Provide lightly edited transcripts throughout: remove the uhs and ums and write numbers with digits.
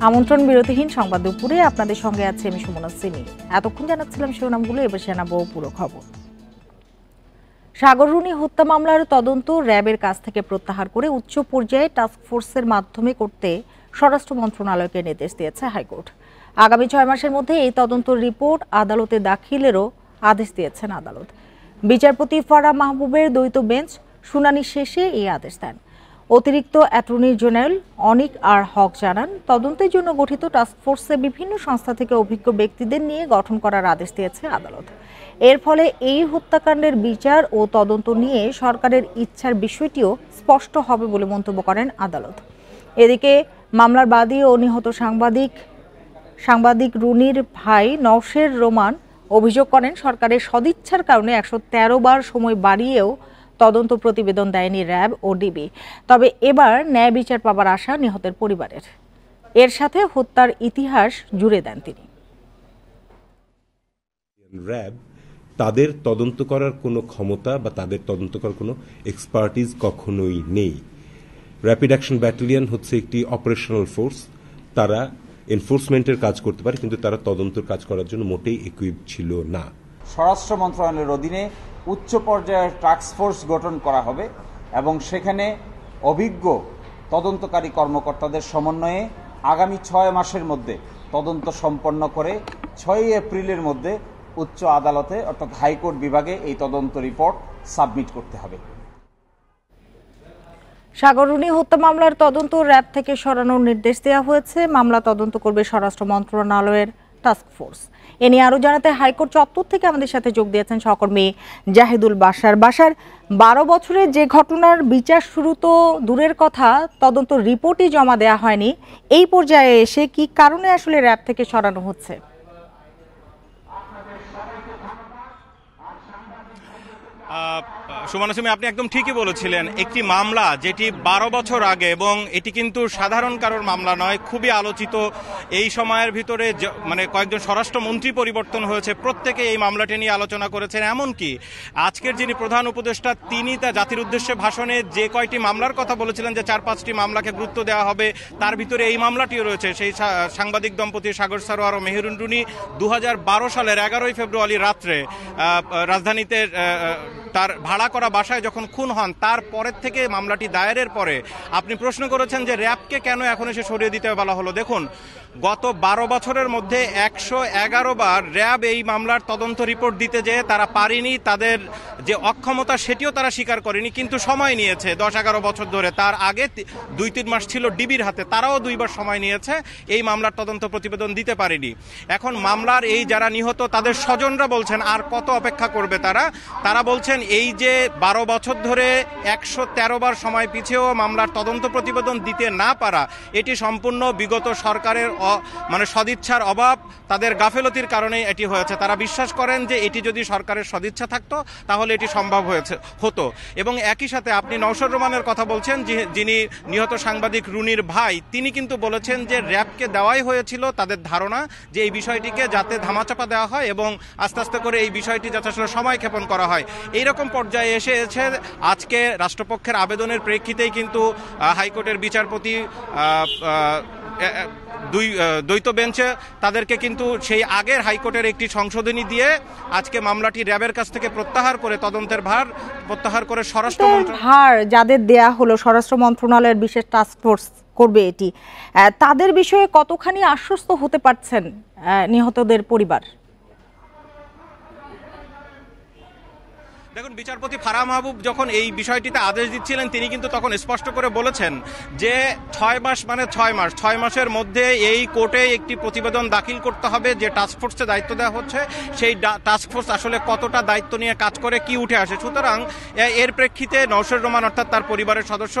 আমন্ত্রণ বিরতিহীন সংবাদ দুপুরে আপনাদের সঙ্গে আছে আমি সুমনা সিমি। এতক্ষণ জানাচ্ছিলাম শিরোনামগুলো, এবার জানাবো পুরো খবর। সাগররুনি হত্যা মামলার তদন্ত র্যাবের কাছ থেকে প্রত্যাহার করে উচ্চ পর্যায়ে টাস্কফোর্সের মাধ্যমে করতে স্বরাষ্ট্র মন্ত্রণালয়কে নির্দেশ দিয়েছে হাইকোর্ট। আগামী 6 মাসের মধ্যে এই তদন্ত রিপোর্ট আদালতে দাখিলেরও আদেশ দিয়েছেন আদালত। বিচারপতি ফারাহ মাহবুবের দ্বৈত বেঞ্চ শুনানি শেষে এই আদেশ দেন। অতিরিক্ত অ্যাটর্নি জেনারেল অনিক আর হক জানান, তদন্তের জন্য গঠিত টাস্কফোর্সে বিভিন্ন সংস্থা থেকে অভিজ্ঞ ব্যক্তিদের নিয়ে গঠন করার আদেশ দিয়েছে আদালত। এর ফলে এই হত্যাকাণ্ডের বিচার ও তদন্ত নিয়ে সরকারের ইচ্ছার বিষয়টিও স্পষ্ট হবে বলে মন্তব্য করেন আদালত। এদিকে মামলার বাদী ও নিহত সাংবাদিক রুনির ভাই নওশের রোমান অভিযোগ করেন, সরকারের সদিচ্ছার কারণে 113 বার সময় বাড়িয়েও তদন্ত প্রতিবেদন দেয়নি র্যাব ও ডিবি। তবে এবার ন্যায় বিচার পাবার আশা নিহতের পরিবারের। এর সাথে হত্যার ইতিহাস জুড়ে দেন তিনি। র্যাব তাদের তদন্ত করার কোনো ক্ষমতা বা তাদের তদন্ত করার কোনো এক্সপার্টিজ কখনোই নেই। র্যাপিড অ্যাকশন ব্যাটালিয়ন হচ্ছে একটি অপারেশনাল ফোর্স, তারা এনফোর্সমেন্টের কাজ করতে পারে, কিন্তু তারা তদন্তের কাজ করার জন্য মোটেই ইকুইপ ছিল না। স্বরাষ্ট্র মন্ত্রণালয়ের অধীনে উচ্চ পর্যায়ের টাস্কফোর্স গঠন করা হবে এবং সেখানে অভিজ্ঞ তদন্তকারী কর্মকর্তাদের সমন্বয়ে আগামী 6 মাসের মধ্যে তদন্ত সম্পন্ন করে 6 এপ্রিলের মধ্যে উচ্চ আদালতে অর্থাৎ হাইকোর্ট বিভাগে এই তদন্ত রিপোর্ট সাবমিট করতে হবে। সাগররুনি হত্যা মামলার তদন্ত র্যাব থেকে সরানোর নির্দেশ দেওয়া হয়েছে। মামলা তদন্ত করবে স্বরাষ্ট্র মন্ত্রণালয়ের টাস্কফোর্স। এ নিয়ে আরো জানাতে হাইকোর্ট চত্বর থেকে আমাদের সাথে যোগ দিয়েছেন সহকর্মী জাহিদুল বাশার। 12 বছরে যে ঘটনার বিচার শুরু তো দূরের কথা, তদন্ত রিপোর্টই জমা দেওয়া হয়নি। এই পর্যায়ে এসে কি কারণে আসলে র্যাব থেকে সরানো হচ্ছে? সুমনা সিমি, আপনি একদম ঠিকই বলেছিলেন। একটি মামলা যেটি 12 বছর আগে, এবং এটি কিন্তু সাধারণ কারোর মামলা নয়, খুবই আলোচিত। এই সময়ের ভিতরে মানে কয়েকজন স্বরাষ্ট্রমন্ত্রী পরিবর্তন হয়েছে, প্রত্যেকে এই মামলাটি নিয়ে আলোচনা করেছেন। এমনকি আজকের যিনি প্রধান উপদেষ্টা, তিনি তার জাতির উদ্দেশ্যে ভাষণে যে কয়টি মামলার কথা বলেছিলেন যে 4-5টি মামলাকে গুরুত্ব দেওয়া হবে, তার ভিতরে এই মামলাটিও রয়েছে। সেই সাংবাদিক দম্পতি সাগর সারোয়ার ও মেহেরুন রুনি 2012 সালের 11 ফেব্রুয়ারি রাত্রে রাজধানীতে তার ভাড়া করা বাসায় যখন খুন হন, তারপরের থেকে মামলাটি দায়েরের পরে আপনি প্রশ্ন করেছেন যে র্যাবকে কেন এখন এসে সরিয়ে দিতে বলা হলো। দেখুন, গত 12 বছরের মধ্যে 111 বার র্যাব এই মামলার তদন্ত রিপোর্ট দিতে যেয়ে তারা পারেনি। তাদের যে অক্ষমতা সেটিও তারা স্বীকার করেনি, কিন্তু সময় নিয়েছে 10-11 বছর ধরে। তার আগে 2-3 মাস ছিল ডিবির হাতে, তারাও 2 বার সময় নিয়েছে, এই মামলার তদন্ত প্রতিবেদন দিতে পারেনি। এখন মামলার এই যারা নিহত তাদের স্বজনরা বলছেন আর কত অপেক্ষা করবে তারা বলছেন এই যে 12 বছর ধরে 113 বার সময় পিছেও মামলার তদন্ত প্রতিবেদন দিতে না পারা, এটি সম্পূর্ণ বিগত সরকারের মানে সদিচ্ছার অভাব, তাদের গাফেলতির কারণে এটি হয়েছে। তারা বিশ্বাস করেন যে এটি যদি সরকারের সদিচ্ছা থাকতো তাহলে এটি সম্ভব হতো। এবং একই সাথে আপনি নওশের রোমানের কথা বলছেন, যিনি নিহত সাংবাদিক রুনির ভাই, তিনি কিন্তু বলেছেন যে র্যাবকে দেওয়াই হয়েছিল তাদের ধারণা যে এই বিষয়টিকে যাতে ধামাচাপা দেওয়া হয় এবং আস্তে আস্তে করে এই বিষয়টি যাতে আসলে সময় ক্ষেপণ করা হয়। এইরকম পর্যায়ে এসেছে আজকে রাষ্ট্রপক্ষের আবেদনের প্রেক্ষিতেই কিন্তু হাইকোর্টের বিচারপতি দ্বৈত বেঞ্চে তাদেরকে কিন্তু সেই আগের হাইকোর্টের একটি সংশোধনী দিয়ে আজকে মামলাটি র্যাবের কাছ থেকে প্রত্যাহার করে তদন্তের ভার প্রত্যাহার করে স্বরাষ্ট্র ভার যাদের দেয়া হলো, স্বরাষ্ট্র মন্ত্রণালয়ের বিশেষ টাস্কফোর্স করবে এটি, তাদের বিষয়ে কতখানি আশ্বস্ত হতে পারছেন নিহতদের পরিবার? দেখুন, বিচারপতি ফারাহ মাহবুব যখন এই বিষয়টিতে আদেশ দিচ্ছিলেন, তিনি কিন্তু তখন স্পষ্ট করে বলেছেন যে 6 মাস মানে 6 মাসের মধ্যে এই কোর্টে একটি প্রতিবেদন দাখিল করতে হবে যে টাস্কফোর্সে দায়িত্ব দেওয়া হচ্ছে, সেই টাস্কফোর্স আসলে কতটা দায়িত্ব নিয়ে কাজ করে, কি উঠে আসে। সুতরাং এর প্রেক্ষিতে নওশের রোমান অর্থাৎ তার পরিবারের সদস্য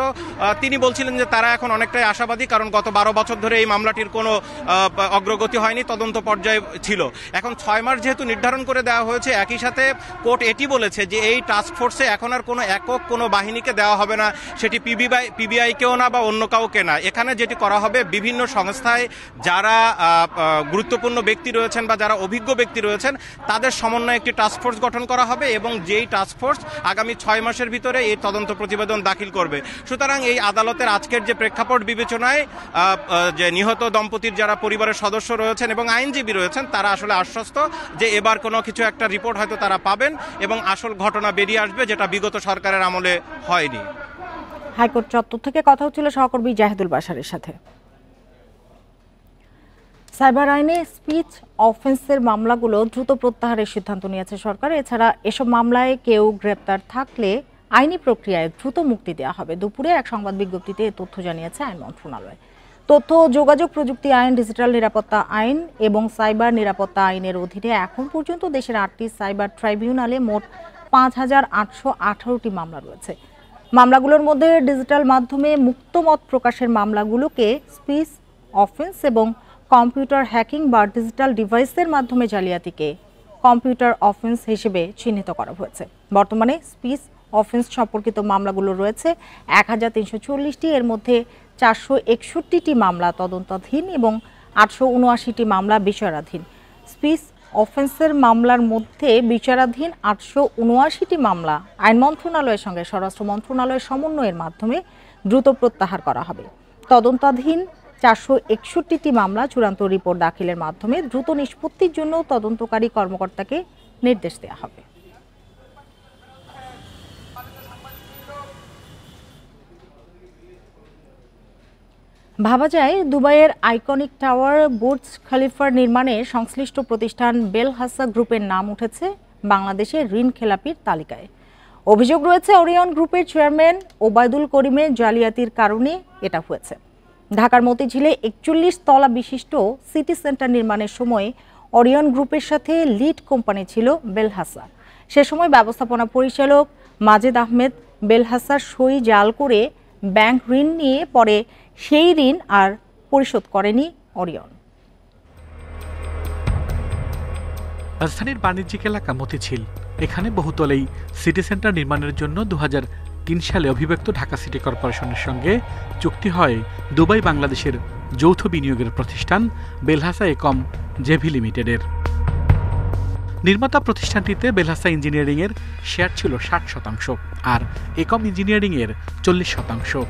তিনি বলছিলেন যে তারা এখন অনেকটাই আশাবাদী, কারণ গত 12 বছর ধরে এই মামলাটির কোনো অগ্রগতি হয়নি, তদন্ত পর্যায়ে ছিল। এখন 6 মাস যেহেতু নির্ধারণ করে দেওয়া হয়েছে, একই সাথে কোর্ট এটি বলেছে যে এই টাস্ক ফোর্সে এখন আর কোনো একক কোনো বাহিনীকে দেওয়া হবে না, সেটি পিবিআইকেও না বা অন্য কাউকে না। এখানে যেটি করা হবে, বিভিন্ন সংস্থায় যারা গুরুত্বপূর্ণ ব্যক্তি রয়েছেন বা যারা অভিজ্ঞ ব্যক্তি রয়েছেন তাদের সমন্বয়ে একটি টাস্ক ফোর্স গঠন করা হবে এবং যেই টাস্ক ফোর্স আগামী 6 মাসের ভিতরে এই তদন্ত প্রতিবেদন দাখিল করবে। সুতরাং এই আদালতের আজকের যে প্রেক্ষাপট বিবেচনায় যে নিহত দম্পতির যারা পরিবারের সদস্য রয়েছেন এবং আইনজীবী রয়েছেন তারা আসলে আশ্বস্ত যে এবার কোনো কিছু একটা রিপোর্ট হয়তো তারা পাবেন এবং আসল ঘটনা বেরিয়ে আসবে, যেটা বিগত সরকারের আমলে হয়নি। হাইকোর্ট চত্বর থেকে কথা হচ্ছিল সহকর্মী জাহিদুল বাশারের সাথে। সাইবার আইনে স্পিচ অফেন্সের মামলাগুলো দ্রুত প্রত্যাহারের সিদ্ধান্ত নিয়েছে সরকার। এছাড়া এসব মামলায় কেউ গ্রেপ্তার থাকলে আইনি প্রক্রিয়ায় দ্রুত মুক্তি দেওয়া হবে। দুপুরে এক সংবাদ বিজ্ঞপ্তিতে এ তথ্য জানিয়েছে আইন মন্ত্রণালয়। তথ্য ও যোগাযোগ প্রযুক্তি আইন, ডিজিটাল নিরাপত্তা আইন এবং সাইবার নিরাপত্তা আইনের অধীনে এখন পর্যন্ত দেশের 8টি সাইবার ট্রাইব্যুনালে মোট 5,818টি মামলা রয়েছে। মামলাগুলোর মধ্যে ডিজিটাল মাধ্যমে মুক্ত মত প্রকাশের মামলাগুলোকে স্পিচ অফেন্স এবং কম্পিউটার হ্যাকিং বা ডিজিটাল ডিভাইসের মাধ্যমে জালিয়াতিকে কম্পিউটার অফেন্স হিসেবে চিহ্নিত করা হয়েছে। বর্তমানে স্পিচ অফেন্স সম্পর্কিত মামলাগুলো রয়েছে 1,340টি। এর মধ্যে 461টি মামলা তদন্তাধীন এবং 879টি মামলা বিচারাধীন। স্পিচ অফেন্সের মামলার মধ্যে বিচারাধীন 879টি মামলা আইন মন্ত্রণালয়ের সঙ্গে স্বরাষ্ট্র মন্ত্রণালয়ের সমন্বয়ের মাধ্যমে দ্রুত প্রত্যাহার করা হবে। তদন্তাধীন 461টি মামলা চূড়ান্ত রিপোর্ট দাখিলের মাধ্যমে দ্রুত নিষ্পত্তির জন্য তদন্তকারী কর্মকর্তাকে নির্দেশ দেওয়া হবে। ভাবা যায় দুবাইয়ের আইকনিক টাওয়ার বুর্জ খলিফার নির্মাণে সংশ্লিষ্ট প্রতিষ্ঠান বেলহাসা গ্রুপের নাম উঠেছে বাংলাদেশের ঋণ খেলাপির তালিকায়। অভিযোগ রয়েছে ওরিয়ন গ্রুপের চেয়ারম্যান ওবায়দুল করিমের জালিয়াতির কারণে এটা হয়েছে। ঢাকার মতিঝিলে 41 তলা বিশিষ্ট সিটি সেন্টার নির্মাণের সময় ওরিয়ন গ্রুপের সাথে লিড কোম্পানি ছিল বেলহাসা। সে সময় ব্যবস্থাপনা পরিচালক মাজেদ আহমেদ বেলহাসার সই জাল করে ব্যাংক ঋণ নিয়ে পরে সেই ঋণ আর পরিশোধ করেনি ওরিয়ন। রাজধানীর বাণিজ্যিক এলাকা মতিঝিল, এখানে বহুতলেই সিটি সেন্টার নির্মাণের জন্য 2003 সালে অভিব্যক্ত ঢাকা সিটি কর্পোরেশনের সঙ্গে চুক্তি হয় দুবাই বাংলাদেশের যৌথ বিনিয়োগের প্রতিষ্ঠান বেলহাসা একম জেভি লিমিটেডের। নির্মাতা প্রতিষ্ঠানটিতে বেলহাসা ইঞ্জিনিয়ারিংয়ের শেয়ার ছিল 60% আর একম ইঞ্জিনিয়ারিংয়ের 40%।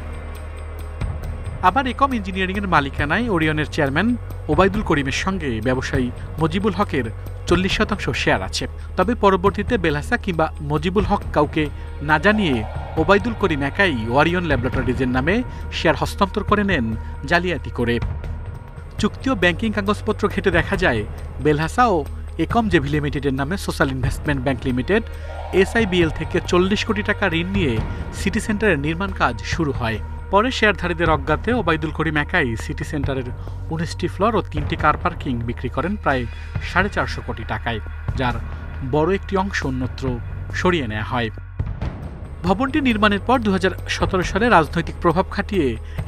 আবার একম ইঞ্জিনিয়ারিংয়ের মালিকানায় ওরিয়নের চেয়ারম্যান ওবায়দুল করিমের সঙ্গে ব্যবসায়ী মজিবুল হকের 40% শেয়ার আছে। তবে পরবর্তীতে বেলহাসা কিংবা মজিবুল হক কাউকে না জানিয়ে ওবায়দুল করিম একাই ওরিয়ন ল্যাবরেটরিজের নামে শেয়ার হস্তান্তর করে নেন জালিয়াতি করে। চুক্তি ও ব্যাংকিং কাগজপত্র ঘেঁটে দেখা যায় বেলহাসা ও একম জেভি লিমিটেডের নামে social investment bank limited SIBL থেকে 40 কোটি টাকা ঋণ নিয়ে সিটি সেন্টারের নির্মাণ কাজ শুরু হয়। পরে শেয়ারধারীদের অজ্ঞাতে ওবায়দুল করিম একাই সিটি সেন্টারের 19টি ফ্লোর ও 3টি কার পার্কিং বিক্রি করেন প্রায় 450 কোটি টাকায়, যার বড় একটি অংশ অন্যত্র সরিয়ে নেওয়া হয়। ভবনটি নির্মাণের পর 2017 সালে রাজনৈতিক প্রভাব খাটিয়ে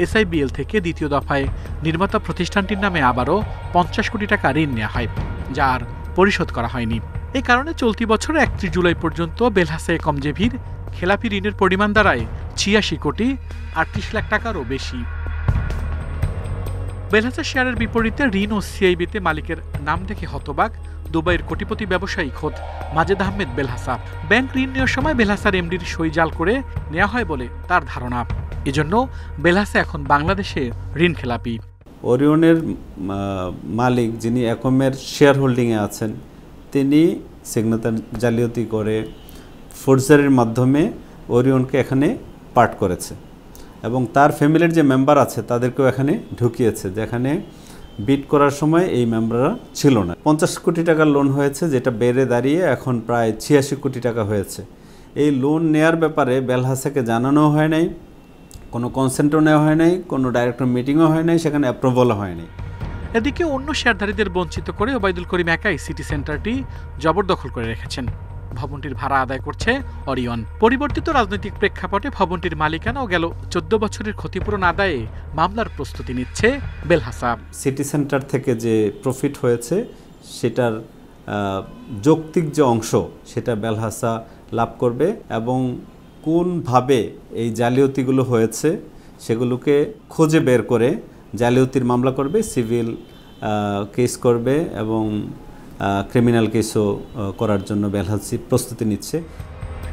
SIBL থেকে দ্বিতীয় দফায় নির্মাতা প্রতিষ্ঠানটির নামে আবারও 50 কোটি টাকা ঋণ নেওয়া হয়, যার পরিশোধ করা হয়নি। এই কারণে চলতি বছর 31 জুলাই পর্যন্ত বেলহাসা একম জেভির খেলাপি ঋণের পরিমাণ দাঁড়ায় 86 কোটি 38 লাখ টাকারও বেশি। বেলহাসা শেয়ারের বিপরীতে ঋণ ও CIBতে মালিকের নাম দেখে হতবাক দুবাইয়ের কোটিপতি ব্যবসায়ী খোদ মাজেদ আহমেদ বেলহাসা। ব্যাংক ঋণ নেওয়ার সময় বেলহাসার MDর সই জাল করে নেওয়া হয় বলে তার ধারণা। এজন্য বেলহাসা এখন বাংলাদেশে ঋণ খেলাপি। ওরিয়নের মালিক যিনি একমের শেয়ার হোল্ডিংয়ে আছেন, তিনি সিগনেচার জালিয়াতি করে ফোর্জারির মাধ্যমে ওরিয়নকে এখানে পার্ট করেছে এবং তার ফ্যামিলির যে মেম্বার আছে তাদেরকেও এখানে ঢুকিয়েছে, যেখানে বিড করার সময় এই মেম্বাররা ছিল না। 50 কোটি টাকার লোন হয়েছে, যেটা বেড়ে দাঁড়িয়ে এখন প্রায় 86 কোটি টাকা হয়েছে। এই লোন নেয়ার ব্যাপারে বেলহাসাকে জানানো হয় নাই, কোনো কনসেন্টও নেওয়া হয় নাই, কোনো ডাইরেক্টর মিটিংও হয় নাই, সেখানে অ্যাপ্রুভালও হয় নাই। এদিকে অন্য শেয়ারধারীদের বঞ্চিত করে ওবায়দুল করিম একাই সিটি সেন্টারটি জবরদখল করে রেখেছেন। ভবনটির ভাড়া আদায় করছে ওরিয়ন। পরিবর্তিত রাজনৈতিক প্রেক্ষাপটে ভবনটির মালিকানা ও গেল 14 বছরের ক্ষতিপূরণ আদায়ে মামলার প্রস্তুতি নিচ্ছে বেলহাসা। সিটি সেন্টার থেকে যে প্রফিট হয়েছে সেটার যৌক্তিক যে অংশ সেটা বেলহাসা লাভ করবে এবং কোনভাবে এই জালিয়াতিগুলো হয়েছে সেগুলোকে খুঁজে বের করে জালিয়াতির মামলা করবে, সিভিল কেস করবে এবং ক্রিমিনাল কেসও করার জন্য বেলহাজি প্রস্তুতি নিচ্ছে।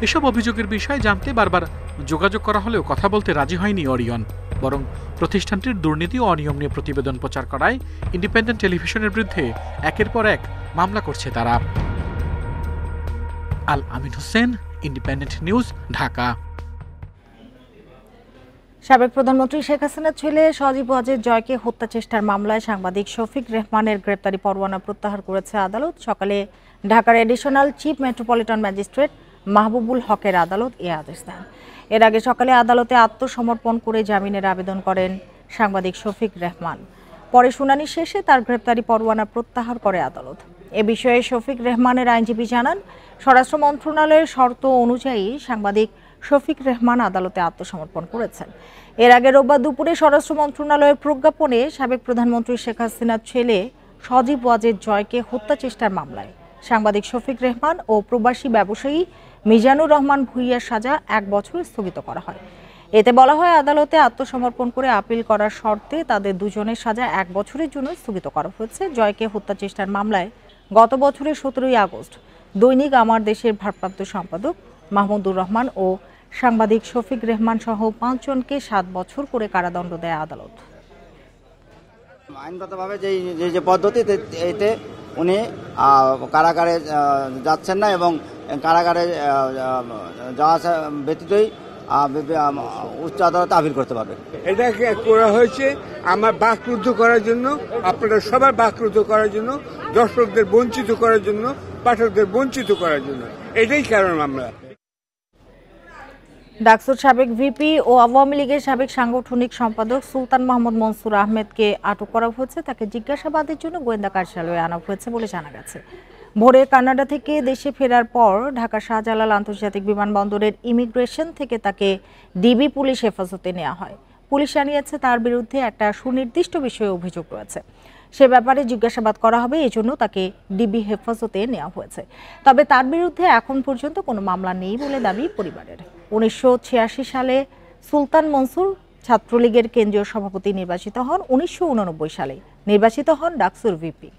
এসব অভিযোগের বিষয়ে জানতে বারবার যোগাযোগ করা হলেও কথা বলতে রাজি হয়নি অরিয়ন, বরং প্রতিষ্ঠানটির দুর্নীতি ও অনিয়ম নিয়ে প্রতিবেদন প্রচার করায় ইন্ডিপেন্ডেন্ট টেলিভিশনের বিরুদ্ধে একের পর এক মামলা করছে তারা। আল আমিন হোসেন, ইন্ডিপেন্ডেন্ট নিউজ, ঢাকা। সাবেক প্রধানমন্ত্রী শেখ হাসিনার ছেলে সজীব ওয়াজেদ জয়কে হত্যা চেষ্টার মামলায় সাংবাদিক শফিক রেহমানের গ্রেপ্তারি পরোয়ানা প্রত্যাহার করেছে আদালত। সকালে ঢাকার additional chief metropolitan magistrate Mahbubul হকের আদালত এ আদেশ দেন। এর আগে সকালে আদালতে আত্মসমর্পণ করে জামিনের আবেদন করেন সাংবাদিক শফিক রেহমান। পরে শুনানি শেষে তার গ্রেপ্তারি পরোয়ানা প্রত্যাহার করে আদালত। এ বিষয়ে শফিক রেহমানের আইনজীবী জানান, স্বরাষ্ট্র মন্ত্রণালয়ের শর্ত অনুযায়ী সাংবাদিক শফিক রেহমান আদালতে আত্মসমর্পণ করেছেন। এর আগে রোববার দুপুরে স্বরাষ্ট্র মন্ত্রণালয়ের প্রজ্ঞাপনে সাবেক প্রধানমন্ত্রী শেখ হাসিনার ছেলে সজীব ওয়াজেদ জয়কে হত্যা চেষ্টার মামলায় সাংবাদিক শফিক রেহমান ও প্রবাসী ব্যবসায়ী মিজানুর রহমান ভূঁইয়ার সাজা 1 বছর স্থগিত করা হয়। এতে বলা হয়, আদালতে আত্মসমর্পণ করে আপিল করার শর্তে তাদের দুজনের সাজা 1 বছরের জন্য স্থগিত করা হয়েছে। জয়কে হত্যা চেষ্টার মামলায় গত বছরের 17 আগস্ট দৈনিক আমার দেশের ভারপ্রাপ্ত সম্পাদক মাহমুদুর রহমান ও সাংবাদিক শফিক রেহমান সহ 5 জনকে 7 বছর করে কারাদণ্ড দেয় আদালত। আইনগতভাবে যে পদ্ধতি, এতে উনি কারাগারে যাচ্ছেন না এবং কারাগারে যাওয়া ব্যতীতই উচ্চ আদালতে আপিল করতে পারবে। এটা করা হয়েছে আমার বাকরুদ্ধ করার জন্য, আপনারা সবার বাকরুদ্ধ করার জন্য, দর্শকদের বঞ্চিত করার জন্য, পাঠকদের বঞ্চিত করার জন্য, এটাই কারণ। আমরা ডাকসুর সাবেক ভিপি ও আওয়ামী লীগের সাবেক সাংগঠনিক সম্পাদক সুলতান মোহাম্মদ মনসুর আহমেদকে আটক করা হয়েছে। তাকে জিজ্ঞাসাবাদের জন্য গোয়েন্দা কার্যালয়ে আনা হয়েছে বলে জানা গেছে। ভোরে কানাডা থেকে দেশে ফেরার পর ঢাকা শাহজালাল আন্তর্জাতিক বিমানবন্দরের ইমিগ্রেশন থেকে তাকে ডিবি পুলিশ হেফাজতে নেওয়া হয়। পুলিশ জানিয়েছে তার বিরুদ্ধে একটা সুনির্দিষ্ট বিষয়ে অভিযোগ রয়েছে, সে ব্যাপারে জিজ্ঞাসাবাদ করা হবে, এজন্য তাকে ডিবি হেফাজতে নেওয়া হয়েছে। তবে তার বিরুদ্ধে এখন পর্যন্ত কোনো মামলা নেই বলে দাবি পরিবারের। 1986 সালে সুলতান মনসুর ছাত্রলীগের কেন্দ্রীয় সভাপতি নির্বাচিত হন। 1989 সালে নির্বাচিত হন ডাকসুর ভিপি।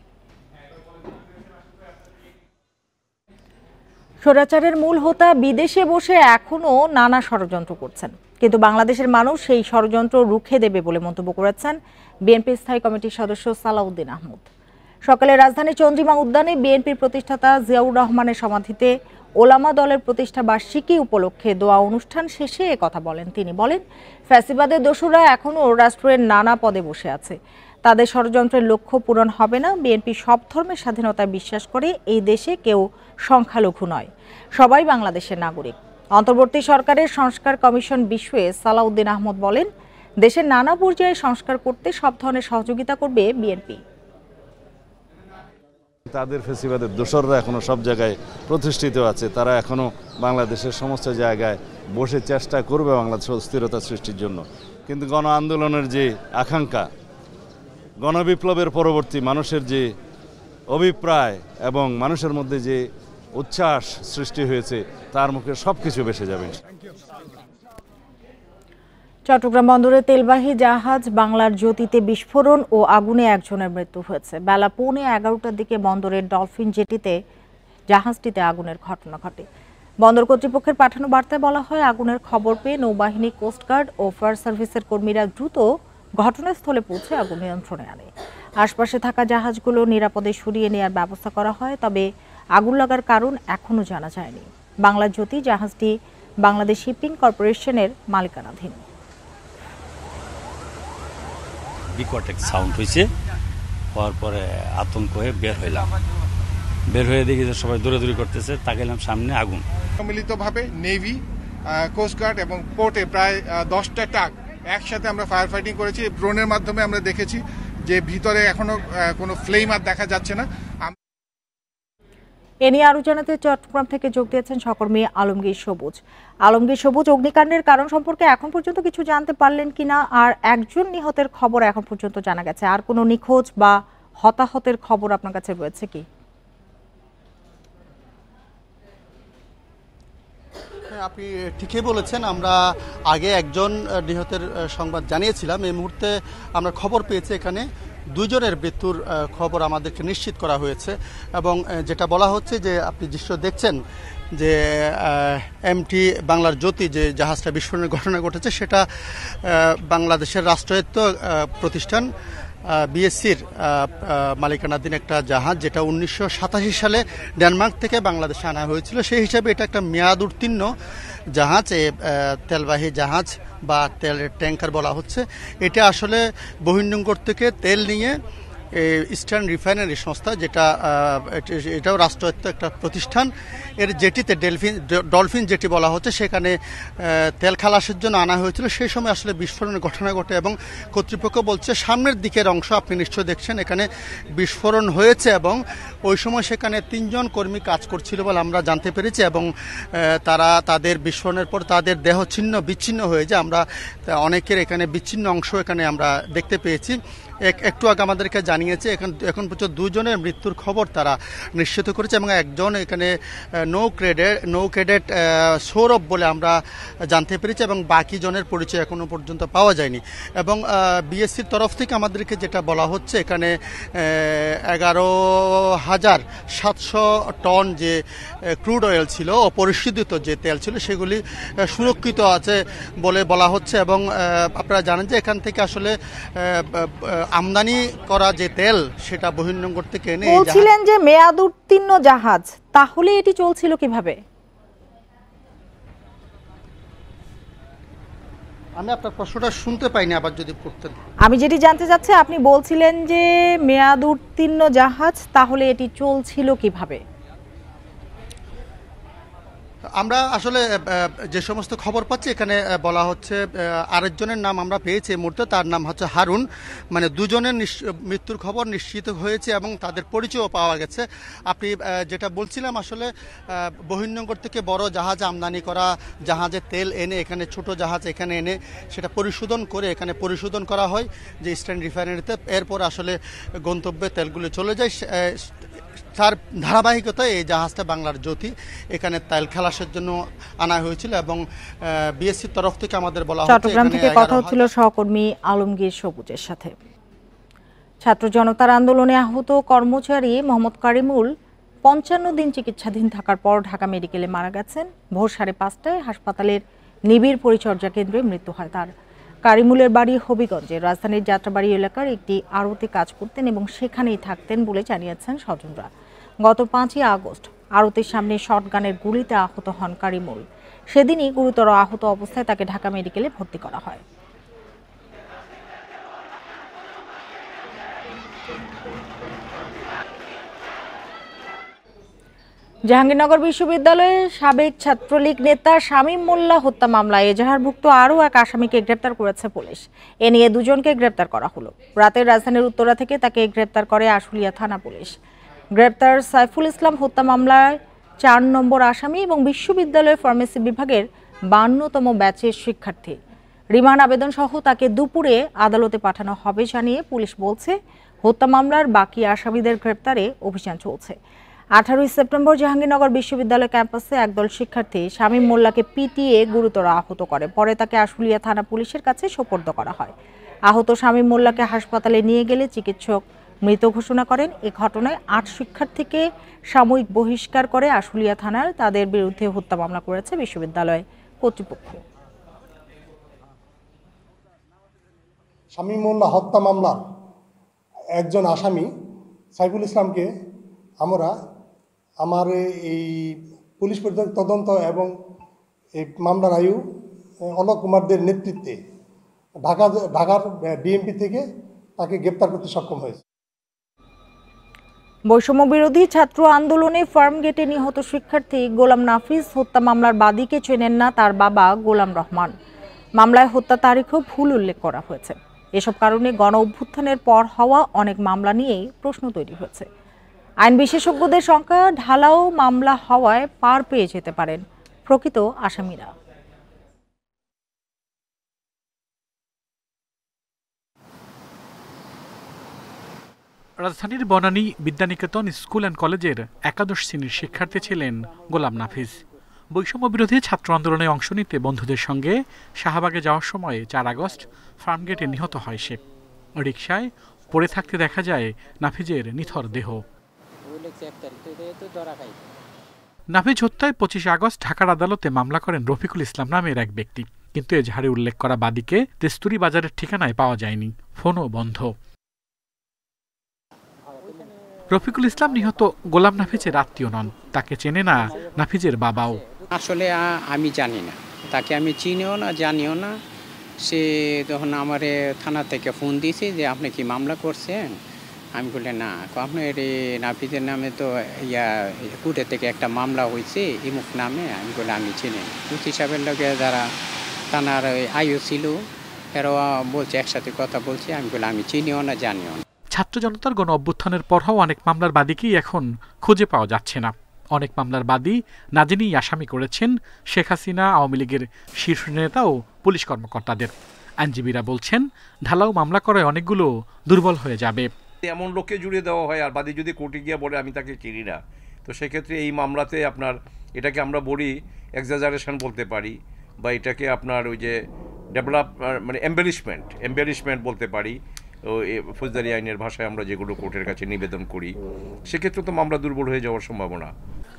স্বৈরাচারের মূল হোতা বিদেশে বসে এখনো নানা ষড়যন্ত্র করছেন, কিন্তু বাংলাদেশের মানুষ সেই ষড়যন্ত্র রুখে দেবে বলে মন্তব্য করেছেন বিএনপি স্থায়ী কমিটির সদস্য সালাউদ্দিন আহমদ। সকালে রাজধানীর চন্দ্রিমা উদ্যানে বিএনপির প্রতিষ্ঠাতা জিয়াউর রহমানের সমাধিতে ওলামা দলের প্রতিষ্ঠা বার্ষিকী উপলক্ষে দোয়া অনুষ্ঠান শেষে একথা বলেন তিনি। বলেন, ফ্যাসিবাদের দোসররা এখনও রাষ্ট্রের নানা পদে বসে আছে, তাদের ষড়যন্ত্রের লক্ষ্য পূরণ হবে না। বিএনপি সব ধর্মের স্বাধীনতায় বিশ্বাস করে, এই দেশে কেউ সংখ্যালঘু নয়, সবাই বাংলাদেশের নাগরিক। অন্তর্বর্তী সরকারের সংস্কার কমিশন বিষয়ে সালাউদ্দিন আহমদ বলেন, দেশের নানা পর্যায়ে সংস্কার করতে সব ধরনের সহযোগিতা করবে বিএনপি। তাদের ফেসিবাদের দোসররা এখনো সব জায়গায় প্রতিষ্ঠিত আছে, তারা এখনো বাংলাদেশের সমস্ত জায়গায় বসে চেষ্টা করবে বাংলাদেশের অস্থিরতা সৃষ্টির জন্য। কিন্তু গণ আন্দোলনের যে আকাঙ্ক্ষা, গণবিপ্লবের পরবর্তী মানুষের যে অভিপ্রায় এবং মানুষের মধ্যে যে উচ্ছ্বাস সৃষ্টি হয়েছে, তার মুখে সবকিছু ভেসে যাবে। চট্টগ্রাম বন্দরে তেলবাহী জাহাজ বাংলার জ্যোতিতে বিস্ফোরণ ও আগুনে একজনের মৃত্যু হয়েছে। বেলা 11:15টার দিকে বন্দরের ডলফিন জেটিতে জাহাজটিতে আগুনের ঘটনা ঘটে। বন্দর কর্তৃপক্ষের পাঠানো বার্তায় বলা হয়, আগুনের খবর পেয়ে নৌবাহিনী, কোস্টগার্ড ও ফায়ার সার্ভিসের কর্মীরা দ্রুত ঘটনাস্থলে পৌঁছে আগুন নিয়ন্ত্রণে আনে। আশপাশে থাকা জাহাজগুলো নিরাপদে সরিয়ে নেওয়ার ব্যবস্থা করা হয়, তবে আগুন লাগার কারণ এখনও জানা যায়নি। বাংলার জ্যোতি জাহাজটি বাংলাদেশ শিপিং কর্পোরেশনের মালিকানাধীন। বিকট এক সাউন্ড হয়েছে, হওয়ার পরে আতঙ্ক হয়ে বের হয়ে দেখি যে সবাই দৌড়াদৌড়ি করতেছে, তাকাইলাম সামনে আগুন। সম্মিলিতভাবে নেভি, কোস্টগার্ড এবং পোর্টে প্রায় 10টা ট্রাক একসাথে আমরা ফায়ার ফাইটিং করেছি। ড্রোনের মাধ্যমে আমরা দেখেছি যে ভিতরে এখনো কোনো ফ্লেম আর দেখা যাচ্ছে না। এ নিয়ে আরো জানাতে চট্টগ্রাম থেকে যোগ দিয়েছেন সহকর্মী আলমগীর সবুজ। আলমগীর সবুজ, অগ্নিকাণ্ডের কারণ সম্পর্কে এখন পর্যন্ত কিছু জানতে পারলেন কিনা, আর একজন নিহতের খবর এখন পর্যন্ত জানা গেছে, আর কোনো নিখোঁজ বা হতাহতের খবর আপনার কাছে রয়েছে কি? আপনি ঠিকই বলেছেন। আমরা আগে একজন নিহতের সংবাদ জানিয়েছিলাম। এই মুহূর্তে আমরা খবর পেয়েছি এখানে দুজনের মৃত্যুর খবর আমাদেরকে নিশ্চিত করা হয়েছে এবং যেটা বলা হচ্ছে যে আপনি দৃশ্য দেখছেন যে এমটি বাংলার জ্যোতি যে জাহাজটা বিস্ফোরণের ঘটনা ঘটেছে সেটা বাংলাদেশের রাষ্ট্রায়ত্ত প্রতিষ্ঠান বিএসসির মালিকানাধীন একটা জাহাজ, যেটা 1987 সালে ডেনমার্ক থেকে বাংলাদেশে আনা হয়েছিল। সেই হিসাবে এটা একটা মেয়াদ উত্তীর্ণ জাহাজ, তেলবাহী জাহাজ বা তেলের ট্যাঙ্কার বলা হচ্ছে। এটা আসলে বহির্নোঙর থেকে তেল নিয়ে ইস্টার্ন রিফাইনারি সংস্থা, যেটা এটাও রাষ্ট্রায়ত্ত একটা প্রতিষ্ঠান, এর জেটিতে ডলফিন জেটি বলা হচ্ছে, সেখানে তেল খালাসের জন্য আনা হয়েছিল। সেই সময় আসলে বিস্ফোরণের ঘটনা ঘটে এবং কর্তৃপক্ষ বলছে সামনের দিকের অংশ আপনি নিশ্চয় দেখছেন এখানে বিস্ফোরণ হয়েছে এবং ওই সময় সেখানে 3 জন কর্মী কাজ করছিল বলে আমরা জানতে পেরেছি এবং তারা তাদের বিস্ফোরণের পর তাদের দেহ বিচ্ছিন্ন হয়ে যায়। আমরা অনেকের এখানে বিচ্ছিন্ন অংশ এখানে আমরা দেখতে পেয়েছি। একটু আগে আমাদেরকে জানিয়েছে এখন পর্যন্ত 2 জনের মৃত্যুর খবর তারা নিশ্চিত করেছে এবং একজন এখানে নৌ ক্যাডেট সৌরভ বলে আমরা জানতে পেরেছি এবং বাকি জনের পরিচয় এখনো পর্যন্ত পাওয়া যায়নি। এবং বিএসসির তরফ থেকে আমাদেরকে যেটা বলা হচ্ছে এখানে 11,700 টন যে ক্রুড অয়েল ছিল, অপরিশোধিত যে তেল ছিল, সেগুলি সুরক্ষিত আছে বলে বলা হচ্ছে। এবং আপনারা জানেন যে এখান থেকে আসলে আমদানি করা যে তেল সেটা বহির্নোঙর থেকে এনে বলছিলেন যে মেয়াদ উত্তীর্ণ জাহাজ, তাহলে এটি চলছিল কিভাবে? আমি আপনার প্রশ্নটা শুনতে পাইনি, আবার যদি করতেন। আমি যেটি জানতে চাচ্ছি, আপনি বলছিলেন যে মেয়াদ উত্তীর্ণ জাহাজ, তাহলে এটি চলছিল কিভাবে? আমরা আসলে যে সমস্ত খবর পাচ্ছি এখানে বলা হচ্ছে আরেকজনের নাম আমরা পেয়েছি এই মুহূর্তে, তার নাম হচ্ছে হারুন। মানে 2 জনের মৃত্যুর খবর নিশ্চিত হয়েছে এবং তাদের পরিচয়ও পাওয়া গেছে। আপনি যেটা বলছিলাম আসলে বহির্নোঙর থেকে বড় জাহাজ আমদানি করা, জাহাজের তেল এনে এখানে ছোট জাহাজ এখানে এনে সেটা এখানে পরিশোধন করা হয় যে ইস্টার্ন রিফাইনারিতে। এরপর আসলে গন্তব্যে তেলগুলো চলে যায়। তার ধারাবাহিকতায় এই জাহাজটা বাংলার জ্যোতি এখানে তেল খালাসের জন্য আনা হয়েছিল এবং বিএসসির তরফ থেকে আমাদের বলা হচ্ছে। চট্টগ্রাম থেকে কথা হচ্ছিল সহকর্মী আলমগীর সবুজের সাথে। ছাত্র জনতার আন্দোলনে আহত কর্মচারী মোহাম্মদ কারিমুল 55 দিন চিকিৎসাধীন থাকার পর ঢাকা মেডিকেলে মারা গেছেন। ভোর 5:30টায় হাসপাতালের নিবিড় পরিচর্যা কেন্দ্রে মৃত্যু হয় তার। কারিমুলের বাড়ি হবিগঞ্জে। রাজধানীর যাত্রাবাড়ি এলাকার একটি আড়তে কাজ করতেন এবং সেখানেই থাকতেন বলে জানিয়েছেন স্বজনরা। গত 5ই আগস্ট আড়তের সামনে শটগানের গুলিতে আহত হন কারিমুল। সেদিনই গুরুতর আহত অবস্থায় তাকে ঢাকা মেডিকেলে ভর্তি করা হয়। জাহাঙ্গীরনগর বিশ্ববিদ্যালয়ের সাবেক ছাত্রলীগ নেতা শামীম মোল্লা হত্যা মামলায় এজাহারভুক্ত আরও এক আসামিকে গ্রেপ্তার করেছে পুলিশ। এ নিয়ে 2 জনকে গ্রেপ্তার করা হলো। রাতে রাজধানীর উত্তরা থেকে তাকে গ্রেপ্তার করে আশুলিয়া থানা পুলিশ। গ্রেপ্তার সাইফুল ইসলাম হত্যা মামলায় 4 নম্বর আসামি এবং বিশ্ববিদ্যালয়ের ফার্মেসি বিভাগের 52তম ব্যাচের শিক্ষার্থী। রিমান্ড আবেদন সহ তাকে দুপুরে আদালতে পাঠানো হবে জানিয়ে পুলিশ বলছে, হত্যা মামলার বাকি আসামিদের গ্রেপ্তারে অভিযান চলছে। 18 সেপ্টেম্বর জাহাঙ্গীরনগর বিশ্ববিদ্যালয় ক্যাম্পাসে একদল শিক্ষার্থী শামীম মোল্লাকে পিটিয়ে গুরুতর আহত করে। পরে তাকে আশুলিয়া থানা পুলিশের কাছে সোপর্দ করা হয়। আহত শামীম মোল্লাকে হাসপাতালে নিয়ে গেলে চিকিৎসক মৃত ঘোষণা করেন। এ ঘটনায় 8 শিক্ষার্থীকে সাময়িক বহিষ্কার করে আশুলিয়া থানার। তাদের বিরুদ্ধে হত্যা মামলা করেছে বিশ্ববিদ্যালয় কর্তৃপক্ষ। শামীম মোল্লা হত্যা মামলার একজন আসামি সাইফুল ইসলামকে আমার এই পুলিশ তদন্ত এবং এই মামলার আয়ু অলোক কুমারদের নেতৃত্বে ঢাকার ডিএমপি থেকে তাকে গ্রেপ্তার করতে সক্ষম হয়েছে। বৈষম্য বিরোধী ছাত্র আন্দোলনে ফার্ম গেটে নিহত শিক্ষার্থী গোলাম নাফিস হত্যা মামলার বাদীকে চেনেন না তার বাবা গোলাম রহমান। মামলায় হত্যা তারিখও ভুল উল্লেখ করা হয়েছে। এসব কারণে গণ অভ্যুত্থানের পর হওয়া অনেক মামলা নিয়েই প্রশ্ন তৈরি হয়েছে। আইন বিশেষজ্ঞদের সংখ্যা ঢালাও মামলা হওয়ায় পার পেয়ে যেতে পারেন প্রকৃত আসামিরা। রাজধানীর বনানী বিদ্যানিকেতন স্কুল অ্যান্ড কলেজের 11 শ্রেণীর শিক্ষার্থী ছিলেন গোলাম নাফিস। বৈষম্য বিরোধী ছাত্র আন্দোলনে অংশ নিতে বন্ধুদের সঙ্গে শাহবাগে যাওয়ার সময় ৪ আগস্ট ফার্মগেটে নিহত হয় সে। রিকশায় পড়ে থাকতে দেখা যায় নাফিজের নিথর দেহ। নাফিজ হত্যায় ২৫ আগস্ট ঢাকার আদালতে মামলা করেন রফিকুল ইসলাম নামের এক ব্যক্তি, কিন্তু এজাহারে উল্লেখ করা বাদীকে তেস্তুরি বাজারের ঠিকানায় পাওয়া যায়নি, ফোনও বন্ধ। রফিকুল ইসলাম নিহত গোলাম নাফিজের আত্মীয় নন, তাকে চেনে না নাফিজের বাবাও। আসলে আমি জানি না, তাকে আমি চিনিও না, জানিও না। সে তখন আমার থানা থেকে ফোন দিয়েছে যে আপনি কি মামলা করছেন? আমি বলি না, আপনার নাফিজের নামে তো কোর্টে থেকে একটা মামলা হয়েছে ইমুক নামে। আমি বলি আমি চিনি না। পুলিশ হিসাবের লোকে যারা থানার আইও ছিল এরাও বলছে, একসাথে কথা বলছে। আমি বলি আমি চিনিও না, জানিও না। ছাত্র জনতার গণ অভ্যুত্থানের পরও অনেক মামলার বাদীকেই এখন খুঁজে পাওয়া যাচ্ছে না। অনেক মামলার বাদী না জেনেই আসামি করেছেন শেখ হাসিনা, আওয়ামী লীগের শীর্ষ নেতা ও পুলিশ কর্মকর্তাদের। আইনজীবীরা বলছেন ঢালাও মামলা করায় অনেকগুলো দুর্বল হয়ে যাবে। এমন লোককে জুড়ে দেওয়া হয় আর বাদী যদি কোর্টে গিয়ে বলে আমি তাকে চিনি না, তো সেক্ষেত্রে এই মামলাতে আপনার এটাকে আমরা বলি এক্সাজারেশন বলতে পারি, বা এটাকে আপনার ওই যে ডেভেলপ মানে এম্বেলিশমেন্ট বলতে পারি। ফৌজদারি আইনের ভাষায় আমরা যেগুলো কোর্টের কাছে নিবেদন করি, সেক্ষেত্রে তো মামলা দুর্বল হয়ে যাওয়ার সম্ভাবনা।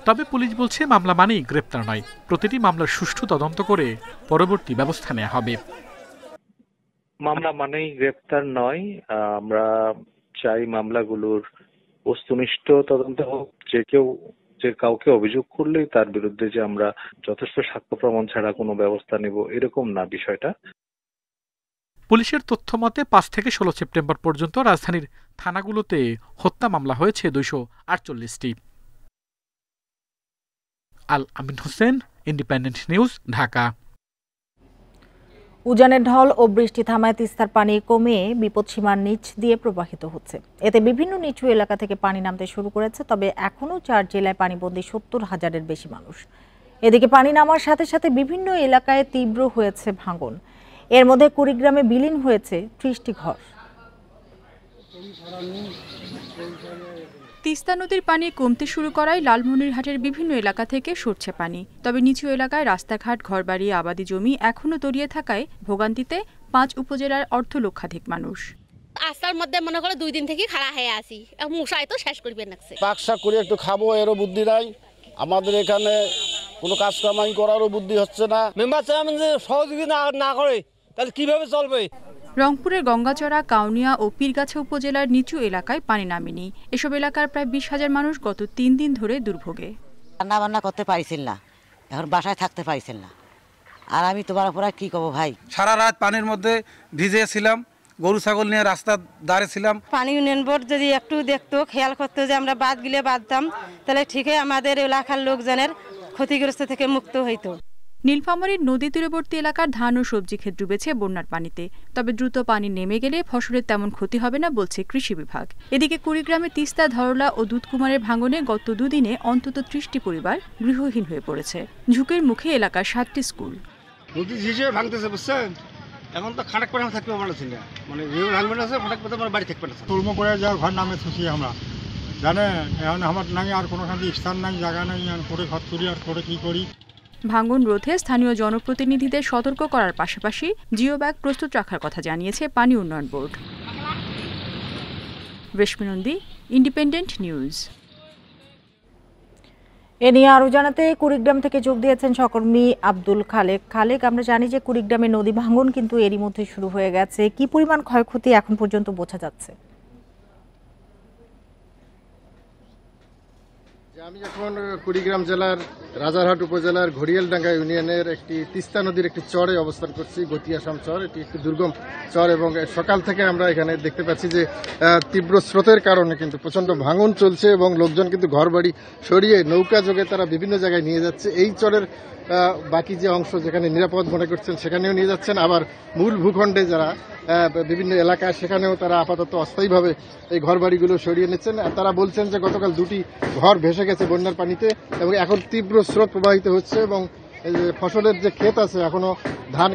তবে পুলিশ বলছে মামলা মানেই গ্রেপ্তার নয়, প্রতিটি মামলার সুষ্ঠু তদন্ত করে পরবর্তী ব্যবস্থা নেওয়া হবে। মামলা মানেই গ্রেপ্তার নয়, আমরা চাই মামলাগুলোর বস্তুনিষ্ঠ তদন্ত হোক। যে কাউকে অভিযোগ করলেই তার বিরুদ্ধে যে আমরা যথেষ্ট সাক্ষ্য প্রমাণ ছাড়া কোনো ব্যবস্থা নেব এরকম না বিষয়টা। পুলিশের তথ্য মতে ৫ থেকে ১৬ সেপ্টেম্বর পর্যন্ত রাজধানীর থানাগুলোতে হত্যা মামলা হয়েছে ২৪৮টি। আল আমিন হোসেন, ইন্ডিপেন্ডেন্ট নিউজ, ঢাকা। উজানের ঢল ও বৃষ্টি থামায় তিস্তার পানি কমে বিপদসীমার নিচ দিয়ে প্রবাহিত হচ্ছে। এতে বিভিন্ন নিচু এলাকা থেকে পানি নামতে শুরু করেছে। তবে এখনও ৪ জেলায় পানিবন্দী ৭০,০০০-এর বেশি মানুষ। এদিকে পানি নামার সাথে সাথে বিভিন্ন এলাকায় তীব্র হয়েছে ভাঙন। এর মধ্যে কুড়িগ্রামে বিলীন হয়েছে ৩০টি ঘর। তিস্তা নদীর পানি কমতে শুরু করায় লালমনিরহাটের বিভিন্ন এলাকা থেকে সরছে পানি। তবে নিচু এলাকায় রাস্তাঘাট, ঘরবাড়ি, আবাদি জমি এখনো তলিয়ে থাকায় ভোগান্তিতে ৫ উপজেলার অর্ধলক্ষাধিক মানুষ। আস্তার মধ্যে মনে করে 2 দিন থেকে খাড়া হয়ে আসি, মশাই তো শেষ করবে না। পাকশাক করে একটু খাবো এরও বুদ্ধি নাই। আমাদের এখানে কোনো কাজ কামাই করারও বুদ্ধি হচ্ছে না। মেম্বার চেয়ারম্যান যে সহযোগিতা না করে তাহলে কিভাবে চলবে? রংপুরের গঙ্গাচড়া, কাউনিয়া ও পীরগাছা উপজেলার নিচু এলাকায় পানি নামেনি। এসব এলাকার প্রায় ২০,০০০ মানুষ গত ৩ দিন ধরে দুর্ভোগে। রান্না বান্না করতে পারিছিল না, এখন বাসায় থাকতে পারিছিল না। আর আমি তোমার উপর কি করবো ভাই? সারা রাত পানির মধ্যে ভিজেছিলাম, গরু ছাগল নিয়ে রাস্তার ধারে ছিলাম। পানি ইউনিয়ন বোর্ড যদি একটু দেখতো, খেয়াল করতো যে আমরা বাঁধগুলো বাঁধতাম, তাহলে ঠিকই আমাদের এলাকার লোকজনের ক্ষতিগ্রস্ত থেকে মুক্ত হইতো। নীলফামারীর নদী তীরবর্তী এলাকার ধান ও সবজি ক্ষেত ডুবেছে বন্যার পানিতে। তবে দ্রুত পানি নেমে গেলে ফসলের তেমন ক্ষতি হবে না বলছে কৃষি বিভাগ। এদিকে কুড়িগ্রামে তিস্তা, ধরলা ও দুধকুমারের ভাঙনে গত 2 দিনে অন্তত 30টি পরিবার গৃহহীন হয়ে পড়েছে। ঝুঁকির মুখে এলাকার 7টি স্কুল। নদী হিসেবে ভাঙতেছে, বুঝছেন? এখন তো খাটাক করে থাকতে পারছি না, মানে ভাঙবে না, খাটাক করতে আমার বাড়ি থাকবে না। তুলমো করে যাওয়ার ঘর নামে খুশি আমরা জানেন, এখন আমার নাই আর কোনো স্থান নাই, জায়গা নাই, করে ঘর তুলি আর করে কি করি। ভাঙন রোধে স্থানীয় জনপ্রতিনিধিদের সতর্ক করার পাশাপাশি জিও ব্যাগ প্রস্তুত রাখার কথা জানিয়েছে পানি উন্নয়ন বোর্ড। রেশমি নন্দী, ইন্ডিপেন্ডেন্ট নিউজ। এ নিয়ে আরো জানাতে কুড়িগ্রাম থেকে যোগ দিয়েছেন সহকর্মী আব্দুল খালেক। আমরা জানি যে কুড়িগ্রামে নদী ভাঙন কিন্তু এরই মধ্যে শুরু হয়ে গেছে। কি পরিমাণ ক্ষয়ক্ষতি এখন পর্যন্ত বোঝা যাচ্ছে? আমি এখন কুড়িগ্রাম জেলার রাজারহাট উপজেলার ঘড়িয়ালডাঙ্গা ইউনিয়নের একটি তিস্তা নদীর একটি চরে অবস্থান করছি, গতিয়াসাম চর। এটি একটি দুর্গম চর এবং সকাল থেকে আমরা এখানে দেখতে পাচ্ছি যে তীব্র স্রোতের কারণে কিন্তু প্রচন্ড ভাঙন চলছে এবং লোকজন কিন্তু ঘরবাড়ি সরিয়ে নৌকা যোগে তারা বিভিন্ন জায়গায় নিয়ে যাচ্ছে। এই চরের বাকি যে অংশ যেখানে নিরাপদ মনে করছেন সেখানেও নিয়ে যাচ্ছেন, আবার মূল ভূখণ্ডে যারা বিভিন্ন এলাকায় সেখানেও তারা আপাতত অস্থায়ীভাবে এই ঘরবাড়িগুলো সরিয়ে নিচ্ছেন। তারা বলছেন যে গতকাল 2টি ঘর ভেসে গেছে বন্যার পানিতে এবং এখন তীব্র স্রোত প্রবাহিত হচ্ছে এবং ফসলের যে ক্ষেত আছে এখনো ধান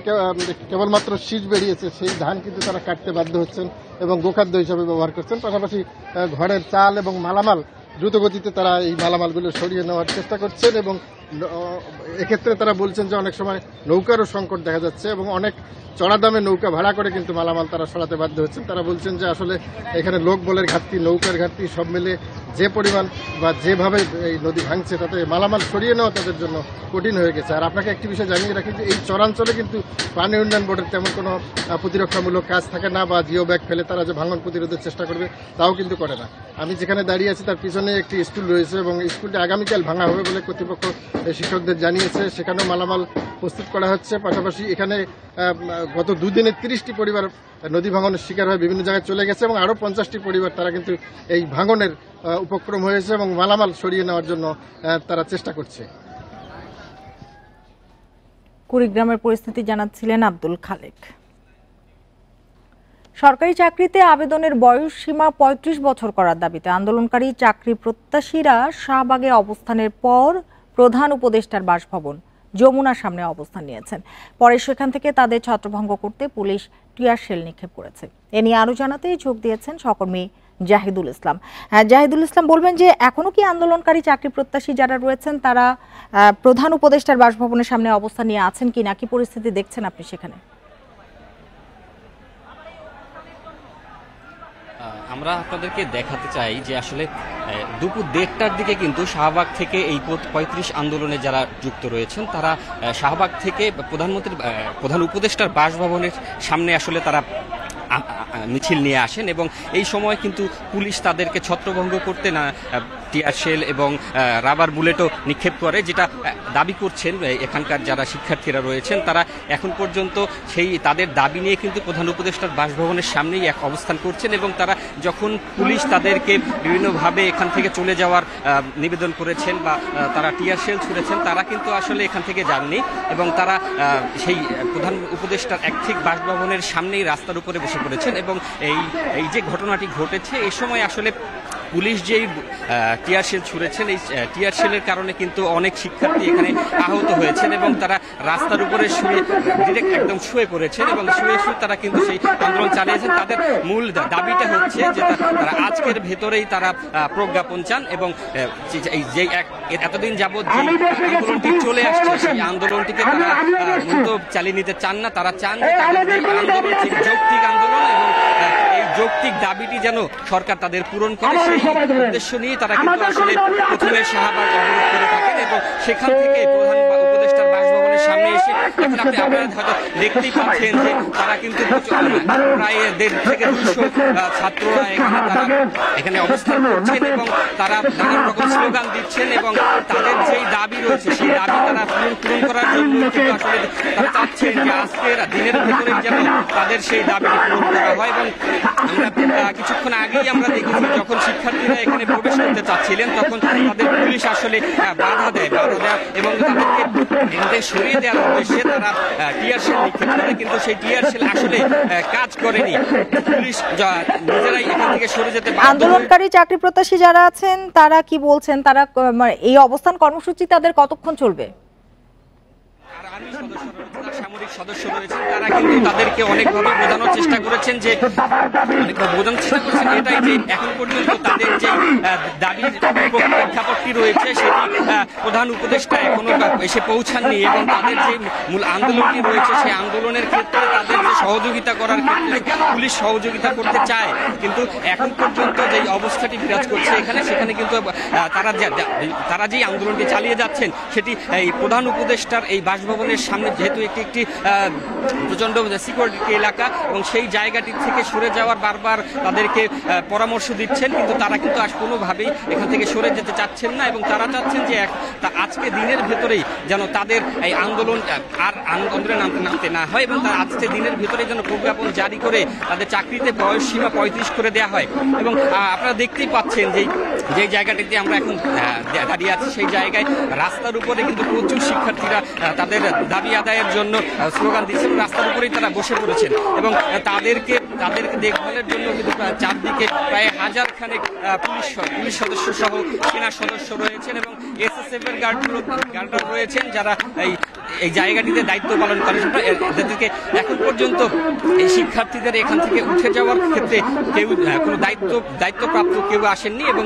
কেবলমাত্র শীষ বেরিয়েছে, সেই ধান কিন্তু তারা কাটতে বাধ্য হচ্ছেন এবং গোখাদ্য হিসাবে ব্যবহার করছেন। পাশাপাশি ঘরের চাল এবং মালামাল দ্রুতগতিতে তারা এই মালামালগুলো সরিয়ে নেওয়ার চেষ্টা করছেন এবং এক্ষেত্রে তারা বলছেন যে অনেক সময় নৌকারও সংকট দেখা যাচ্ছে এবং অনেক চড়া দামে নৌকা ভাড়া করে কিন্তু মালামাল তারা সরাতে বাধ্য হচ্ছেন। তারা বলছেন যে আসলে এখানে লোক বলের ঘাটতি, নৌকার ঘাটতি সব মিলে যে পরিমাণ বা যেভাবে এই নদী ভাঙছে তাতে মালামাল সরিয়ে নেওয়া তাদের জন্য কঠিন হয়ে গেছে। আর আপনাকে একটি বিষয় জানিয়ে রাখি যে এই চরাঞ্চলে কিন্তু পানি উন্নয়ন বোর্ডের তেমন কোনো প্রতিরক্ষামূলক কাজ থাকে না বা জিও ব্যাগ ফেলে তারা যে ভাঙন প্রতিরোধের চেষ্টা করবে তাও কিন্তু করে না। আমি যেখানে দাঁড়িয়ে আছি তার পিছনে একটি স্কুল রয়েছে এবং স্কুলটি আগামীকাল ভাঙা হবে বলে কর্তৃপক্ষ শিক্ষকদের জানিয়েছে। সেখানেও মালামাল প্রস্তুত করা হচ্ছে। পাশাপাশি এখানে গত দুদিনে 30টি পরিবার নদী ভাঙনের শিকার হয়ে বিভিন্ন জায়গায় চলে গেছে এবং আরও 50টি পরিবার তারা কিন্তু এই ভাঙনের উপক্রম হয়েছে এবং মালামাল সরিয়ে নেওয়ার জন্য তারা চেষ্টা করছে। কুড়িগ্রামের পরিস্থিতি জানাচ্ছিলেন আব্দুল খালেক। সরকারি চাকরিতে আবেদনের বয়স সীমা 35 বছর করার দাবিতে আন্দোলনকারী চাকরি প্রত্যাশীরা শাহবাগে অবস্থানের পর প্রধান উপদেষ্টার বাসভবন যমুনার সামনে অবস্থান নিয়েছেন। পরে সেখান থেকে তাদের ছত্রভঙ্গ করতে পুলিশ টিয়ার শেল নিক্ষেপ করেছে। এ নিয়ে আরো জানাতে যোগ দিয়েছেন সহকর্মী জাহিদুল ইসলাম। জাহিদুল ইসলাম বলবেন যে এখনো কি আন্দোলনকারী চাকরি প্রত্যাশী যারা রয়েছেন তারা প্রধান উপদেষ্টার বাসভবনের সামনে অবস্থান নিয়ে আছেন কিনা, কি পরিস্থিতি দেখছেন আপনি সেখানে? আমরা আপনাদেরকে দেখাতে চাই যে আসলে দুপুর 1:30টার দিকে কিন্তু শাহবাগ থেকে এই 35 আন্দোলনে যারা যুক্ত রয়েছেন তারা শাহবাগ থেকে প্রধান উপদেষ্টার বাসভবনের সামনে আসলে তারা মিছিল নিয়ে আসেন এবং এই সময় কিন্তু পুলিশ তাদেরকে ছত্রভঙ্গ করতে না টিয়ার শেল এবং রাবার বুলেটও নিক্ষেপ করে, যেটা দাবি করছেন এখানকার যারা শিক্ষার্থীরা রয়েছেন তারা এখন পর্যন্ত সেই তাদের দাবি নিয়ে কিন্তু প্রধান উপদেষ্টার বাসভবনের সামনেই এক অবস্থান করছেন এবং তারা যখন পুলিশ তাদেরকে বিভিন্নভাবে এখান থেকে চলে যাওয়ার নিবেদন করেছেন বা তারা টিয়ার শেল ছুড়েছেন তারা কিন্তু আসলে এখান থেকে যাননি এবং তারা সেই প্রধান উপদেষ্টার ঠিক বাসভবনের সামনেই রাস্তার উপরে বসে পড়েছেন এবং এই যে ঘটনাটি ঘটেছে এই সময় আসলে পুলিশ যেই টিয়ার শেল ছুড়েছেন এই টিয়ার শেলের কারণে কিন্তু অনেক শিক্ষার্থী এখানে আহত হয়েছেন এবং তারা রাস্তার উপরে ডিরেক্ট একদম শুয়ে পড়েছেন এবং শুয়ে তারা কিন্তু সেই আন্দোলন চালিয়েছেন। তাদের মূল দাবিটা হচ্ছে যে তারা আজকের ভেতরেই তারা প্রজ্ঞাপন চান এবং যে এতদিন যাবৎ যে আন্দোলনটি চলে আসছে সেই আন্দোলনটিকে তারা চালিয়ে নিতে চান না। তারা চান যে আন্দোলন যৌক্তিক আন্দোলন এবং এই যৌক্তিক দাবিটি যেন সরকার তাদের পূরণ করে সেই উদ্দেশ্য নিয়ে তারা কিন্তু আসলে প্রথমে শাহবাগ অবরোধ করে থাকেন এবং সেখান থেকে প্রধান উপদেষ্টার বাসভবনের সামনে এসে এখন আপনারা হয়তো দেখতেই পাচ্ছেন যে তারা কিন্তু প্রায় 150 থেকে 200 ছাত্ররা এখানে অবস্থান করছেন এবং তারা নানান রকম স্লোগান দিচ্ছেন এবং তাদের যেই দাবি রয়েছে সেই দাবি তারা পূরণ করার জন্য কিন্তু আসলে তারা চাচ্ছেন যে আজকের দিনের ভেতরে যেন তাদের সেই দাবিটি পূরণ করা হয়। এবং আমরা কিছুক্ষণ আগেই আমরা দেখেছি যখন শিক্ষার্থীরা এখানে প্রবেশ করতে চাচ্ছিলেন তখন তাদের পুলিশ আসলে বাধা দেয় এবং তাদেরকে সরিয়ে দেওয়ার উদ্দেশ্যে তারা টিয়ার শেল নিক্ষেপ করে, কিন্তু সেই টিয়ার শেল আসলে কাজ করেনি। পুলিশ নিজেরাই এখান থেকে সরে যেতে বাধ্য। আন্দোলনকারী চাকরি প্রত্যাশী যারা আছেন তারা কি বলছেন, তারা এই অবস্থান কর্মসূচি তাদের কতক্ষণ চলবে? সামরিক সদস্য রয়েছেন তারা কিন্তু তাদেরকে অনেকভাবে বোঝানোর চেষ্টা করেছেন যে এটাই যে এখন পর্যন্ত তাদের যে দাবির প্রেক্ষাপটটি রয়েছে সেটি প্রধান উপদেষ্টা এখনো এসে পৌঁছাননি এবং তাদের যে মূল আন্দোলনটি রয়েছে সেই আন্দোলনের ক্ষেত্রে তাদের যে সহযোগিতা করার ক্ষেত্রে পুলিশ সহযোগিতা করতে চায়, কিন্তু এখন পর্যন্ত যে অবস্থাটি বিরাজ করছে এখানে সেখানে কিন্তু তারা যেই আন্দোলনটি চালিয়ে যাচ্ছেন সেটি এই প্রধান উপদেষ্টার এই বাসভবনের সামনে যেহেতু একটি প্রচন্ড সিকিউরিটি এলাকা এবং সেই জায়গাটি থেকে সরে যাওয়ার বারবার তাদেরকে পরামর্শ দিচ্ছেন, কিন্তু তারা কিন্তু কোনোভাবেই এখান থেকে সরে যেতে চাচ্ছেন না এবং তারা চাচ্ছেন যে আজকে দিনের ভেতরেই যেন তাদের এই আন্দোলন আর আন্দোলনে নামতে না হয় এবং তার আজকে দিনের ভেতরে যেন প্রজ্ঞাপন জারি করে তাদের চাকরিতে বয়স সীমা 35 করে দেওয়া হয়। এবং আপনারা দেখতেই পাচ্ছেন যে জায়গাটিতে আমরা এখন দাঁড়িয়ে আছি সেই জায়গায় রাস্তার উপরে কিন্তু প্রচুর শিক্ষার্থীরা তাদের দাবি আদায়ের জন্য স্লোগান দিচ্ছেন, রাস্তার উপরেই তারা বসে পড়েছেন এবং তাদেরকে দেখভালের জন্য কিন্তু চারদিকে প্রায় 1000 খানেক পুলিশ সদস্য সহ সেনা সদস্য রয়েছেন এবং এসএসএফ এর গার্ডরা রয়েছেন যারা এই জায়গাটিতে দায়িত্ব পালন করে, যাদেরকে এখন পর্যন্ত এই শিক্ষার্থীদের এখান থেকে উঠে যাওয়ার ক্ষেত্রে কেউ কোনো দায়িত্বপ্রাপ্ত কেউ আসেননি, এবং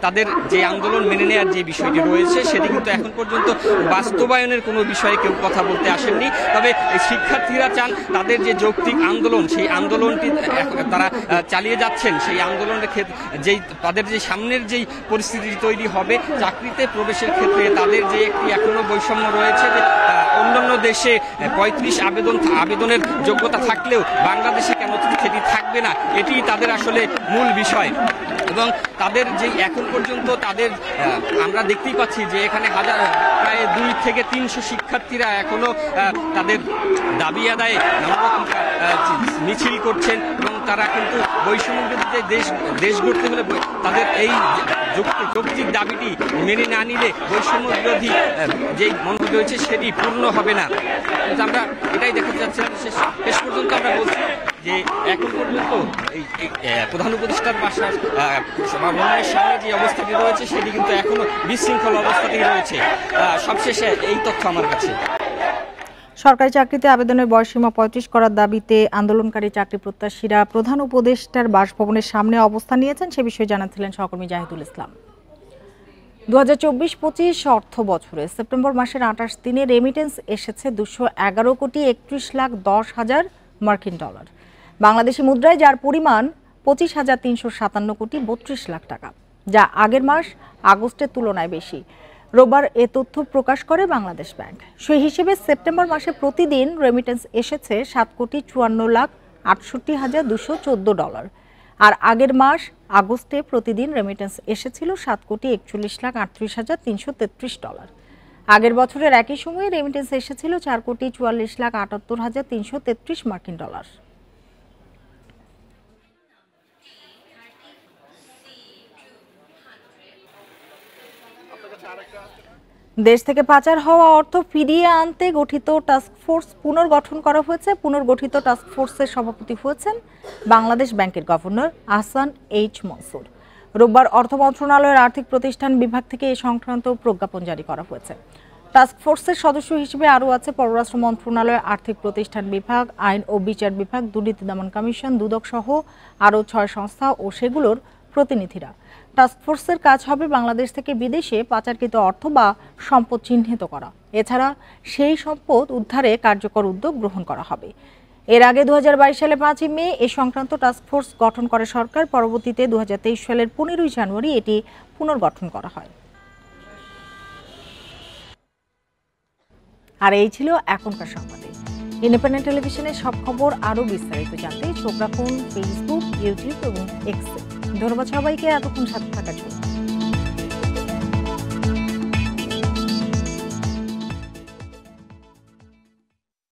তাদের যে আন্দোলন মেনে নেওয়ার যে বিষয়টি রয়েছে সেটি কিন্তু এখন পর্যন্ত বাস্তবায়নের কোনো বিষয়ে কেউ কথা বলতে আসেননি। তবে শিক্ষার্থীরা চান তাদের যে যৌক্তিক আন্দোলন, সেই আন্দোলনটি তারা চালিয়ে যাচ্ছেন। সেই আন্দোলনের ক্ষেত্রে তাদের যে সামনের যেই পরিস্থিতি তৈরি হবে চাকরিতে প্রবেশের ক্ষেত্রে তাদের যে একটি এখনো বৈষম্য রয়েছে, যে অন্যান্য দেশে 35 আবেদনের যোগ্যতা থাকলেও বাংলাদেশে কেন সেটি থাকবে না, এটি তাদের আসলে মূল বিষয়। এবং তাদের যে এখন পর্যন্ত তাদের আমরা দেখতেই পাচ্ছি যে এখানে প্রায় 2 থেকে 300 শিক্ষার্থীরা এখনো তাদের দাবি আদায়ে নানারকম মিছিল করছেন, এবং তারা কিন্তু বৈষম্য বিরোধী দেশ গড়তে হলে তাদের এই যৌক্তিক দাবিটি মেনে না নিলে বৈষম্য বিরোধী যে মনোভাব রয়েছে সেটি পূর্ণ হবে না। কিন্তু আমরা এটাই দেখাতে চাচ্ছিলাম, শেষ পর্যন্ত আমরা বলছি যে এখন পর্যন্ত এই প্রধান উপদেষ্টার বাসার ভবনের সামনে যে অবস্থাটি রয়েছে সেটি কিন্তু এখনো বিশৃঙ্খল অবস্থাতেই রয়েছে। সবশেষে এই তথ্য আমার কাছে। সরকারি চাকরিতে আবেদনের বয়সসীমা 35 করার দাবিতে আন্দোলনকারী চাকরি প্রত্যাশীরা প্রধান উপদেষ্টার বাসভবনের সামনে অবস্থান নিয়েছেন, সে বিষয়ে জানাচ্ছিলেন সহকর্মী জাহিদুল ইসলাম। 2024-25 অর্থ বছরে সেপ্টেম্বর মাসের 28 দিনে রেমিটেন্স এসেছে 211,10,10,000 মার্কিন ডলার, বাংলাদেশি মুদ্রায় যার পরিমাণ 25,357 কোটি 32 লাখ টাকা, যা আগের মাস আগস্টের তুলনায় বেশি। রোববার এ তথ্য প্রকাশ করে বাংলাদেশ ব্যাংক। সেই হিসেবে সেপ্টেম্বর মাসে প্রতিদিন রেমিটেন্স এসেছে 7,54,68,214 ডলার, আর আগের মাস আগস্টে প্রতিদিন রেমিটেন্স এসেছিল 7,61,38,333 ডলার। আগের বছরের একই সময়ে রেমিটেন্স এসেছিল 4,44,78,333 মার্কিন ডলার। দেশ থেকে পাচার হওয়া অর্থ ফিরিয়ে আনতে গঠিত টাস্কফোর্স পুনর্গঠন করা হয়েছে। পুনর্গঠিত টাস্কফোর্সের সভাপতি হয়েছেন বাংলাদেশ ব্যাংকের গভর্নর আহসান এইচ মনসুর। রোববার অর্থ মন্ত্রণালয়ের আর্থিক প্রতিষ্ঠান বিভাগ থেকে এ সংক্রান্ত প্রজ্ঞাপন জারি করা হয়েছে। টাস্কফোর্সের সদস্য হিসেবে আরও আছে পররাষ্ট্র মন্ত্রণালয়, আর্থিক প্রতিষ্ঠান বিভাগ, আইন ও বিচার বিভাগ, দুর্নীতি দমন কমিশন, দুদক সহ আরও 6 সংস্থা ও সেগুলোর প্রতিনিধিরা। টাস্কফোর্সের কাজ হবে বাংলাদেশ থেকে বিদেশে পাচারকৃত অর্থ বা সম্পদ চিহ্নিত করা, এছাড়া সেই সম্পদ উদ্ধারে কার্যকর উদ্যোগ গ্রহণ করা হবে। এর আগে 2022 সালে 5 মে এ সংক্রান্ত টাস্কফোর্স গঠন করে সরকার। পরবর্তীতে 2023 সালের 15 জানুয়ারি এটি পুনর্গঠন করা হয়। আর এই ছিল এখনকার সংবাদে। ইন্ডিপেন্ডেন্ট টেলিভিশনের সব খবর আরও বিস্তারিত জানতে চোখ রাখুন ফেসবুক, ইউটিউব এবং এক্সে। ধন্যবাদ সবাইকে এতক্ষণ সাথে থাকার জন্য।